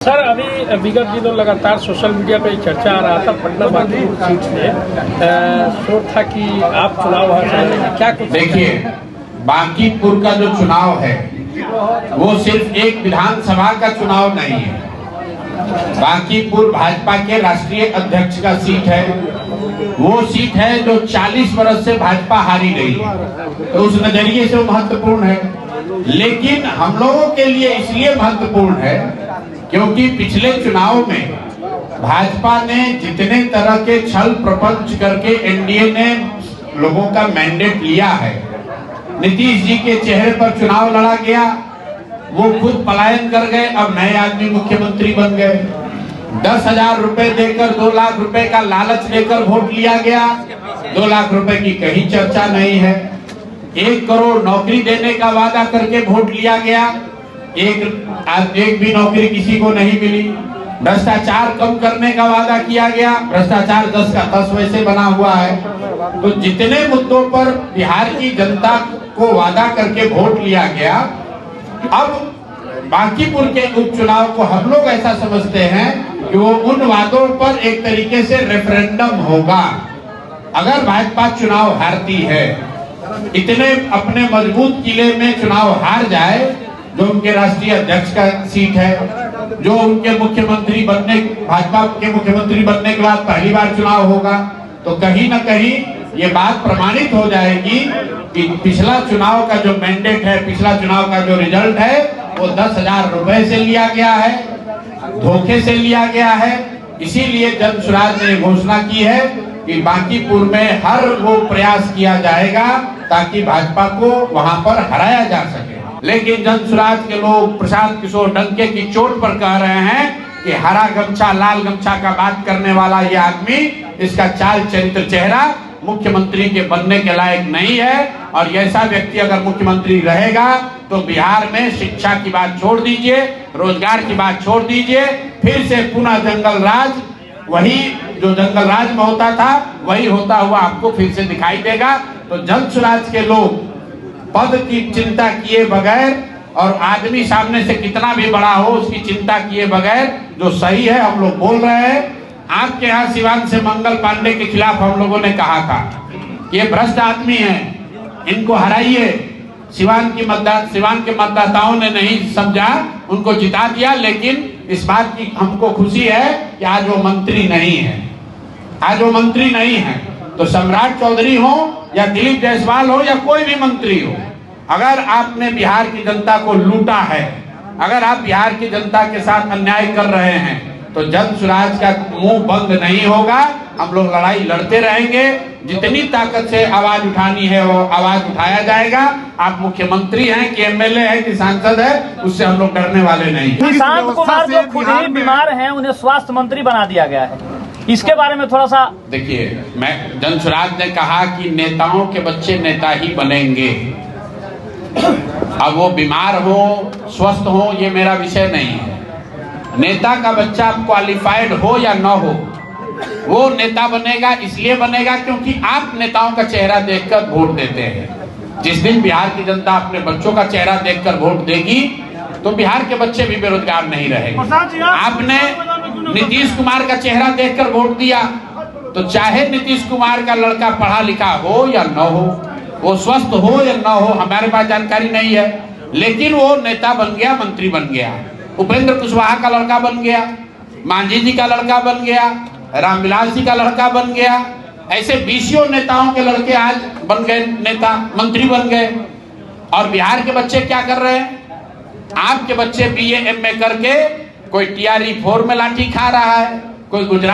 Sir, अभी विगत दिनों लगातार सोशल मीडिया पे चर्चा आ रहा था पटना बांकीपुर सीट से शोर था कि आप चुनाव हार जाएंगे, क्या कुछ? देखिए, बांकीपुर का जो चुनाव है वो सिर्फ एक विधानसभा का चुनाव नहीं है। बांकीपुर भाजपा के राष्ट्रीय अध्यक्ष का सीट है। वो सीट है जो 40 वर्ष से भाजपा हारी रही है, तो उस नजरिए से वो महत्वपूर्ण है। लेकिन हम लोगों के लिए इसलिए महत्वपूर्ण है क्योंकि पिछले चुनाव में भाजपा ने जितने तरह के छल प्रपंच करके एनडीए ने लोगों का मैंडेट लिया है, नीतीश जी के चेहरे पर चुनाव लड़ा गया, वो खुद पलायन कर गए, अब नए आदमी मुख्यमंत्री बन गए। 10,000 रुपए देकर 2 लाख रुपए का लालच देकर वोट लिया गया। 2 लाख रुपए की कहीं चर्चा नहीं है। 1 करोड़ नौकरी देने का वादा करके वोट लिया गया, एक भी नौकरी किसी को नहीं मिली। भ्रष्टाचार कम करने का वादा किया गया, भ्रष्टाचार 10 का 10 वैसे बना हुआ है। तो जितने मुद्दों पर बिहार की जनता को वादा करके वोट लिया गया, अब बांकीपुर के उपचुनाव को हम लोग ऐसा समझते हैं कि वो उन वादों पर एक तरीके से रेफरेंडम होगा। अगर भाजपा चुनाव हारती है, इतने अपने मजबूत किले में चुनाव हार जाए, जो उनके राष्ट्रीय अध्यक्ष का सीट है, जो उनके मुख्यमंत्री बनने, भाजपा के मुख्यमंत्री बनने के बाद पहली बार चुनाव होगा, तो कहीं ना कहीं ये बात प्रमाणित हो जाएगी कि पिछला चुनाव का जो मैंडेट है, पिछला चुनाव का जो रिजल्ट है, वो 10,000 रुपए से लिया गया है, धोखे से लिया गया है। इसीलिए जन स्वराज ने घोषणा की है कि बांकीपुर में हर वो प्रयास किया जाएगा ताकि भाजपा को वहां पर हराया जा सके। लेकिन जन स्वराज के लोग प्रशांत किशोर डंके की चोट पर कह रहे हैं कि हरा गमछा लाल गमछा का बात करने वाला ये आदमी, इसका चाल चरित्र चेहरा मुख्यमंत्री के बनने के लायक नहीं है। और ऐसा व्यक्ति अगर मुख्यमंत्री रहेगा तो बिहार में शिक्षा की बात छोड़ दीजिए, रोजगार की बात छोड़ दीजिए, फिर से पुनः जंगल राज, वही जो जंगल राज में होता था वही होता हुआ आपको फिर से दिखाई देगा। तो जन स्वराज के लोग पद की चिंता किए बगैर और आदमी सामने से कितना भी बड़ा हो उसकी चिंता किए बगैर जो सही है हम लोग बोल रहे हैं। आपके यहाँ सिवान से मंगल पांडे के खिलाफ हम लोगों ने कहा था ये भ्रष्ट आदमी है, इनको हराइए। सिवान के मतदाताओं ने नहीं समझा, उनको जिता दिया। लेकिन इस बात की हमको खुशी है कि आज वो मंत्री नहीं है, आज वो मंत्री नहीं है। तो सम्राट चौधरी हो या दिलीप जायसवाल हो या कोई भी मंत्री हो, अगर आपने बिहार की जनता को लूटा है, अगर आप बिहार की जनता के साथ अन्याय कर रहे हैं, तो जन स्वराज का मुंह बंद नहीं होगा। हम लोग लड़ाई लड़ते रहेंगे, जितनी ताकत से आवाज उठानी है वो आवाज उठाया जाएगा। आप मुख्यमंत्री हैं कि एमएलए हैं कि सांसद है, उससे हम लोग डरने वाले नहीं। निशांत कुमार जो खुद ही बीमार हैं, उन्हें स्वास्थ्य मंत्री बना दिया गया है, इसके बारे में थोड़ा सा देखिए। मैं जन स्वराज ने कहा कि नेताओं के बच्चे नेता ही बनेंगे। अब वो बीमार हो स्वस्थ हो ये मेरा विषय नहीं है। नेता का बच्चा क्वालिफाइड हो या न हो, वो नेता बनेगा इसलिए बनेगा क्योंकि आप नेताओं का चेहरा देखकर वोट देते हैं। जिस दिन बिहार की जनता अपने बच्चों का चेहरा देखकर वोट देगी तो बिहार के बच्चे भी बेरोजगार नहीं रहेंगे। आपने नीतीश कुमार का चेहरा देखकर वोट दिया, तो चाहे नीतीश कुमार का लड़का पढ़ा लिखा हो या न हो, वो स्वस्थ हो या न हो, हमारे पास जानकारी नहीं है, लेकिन वो नेता बन गया, मंत्री बन गया। उपेंद्र कुशवाहा का लड़का बन गया, मांझी जी का लड़का बन गया, रामविलास जी का लड़का बन गया। ऐसे 20 नेताओं के लड़के आज बन गए नेता, मंत्री बन गए। और बिहार के बच्चे क्या कर रहे हैं? आपके बच्चे BA MA करके कोई TRE 4 में लाठी खा रहा है, कोई गुजरात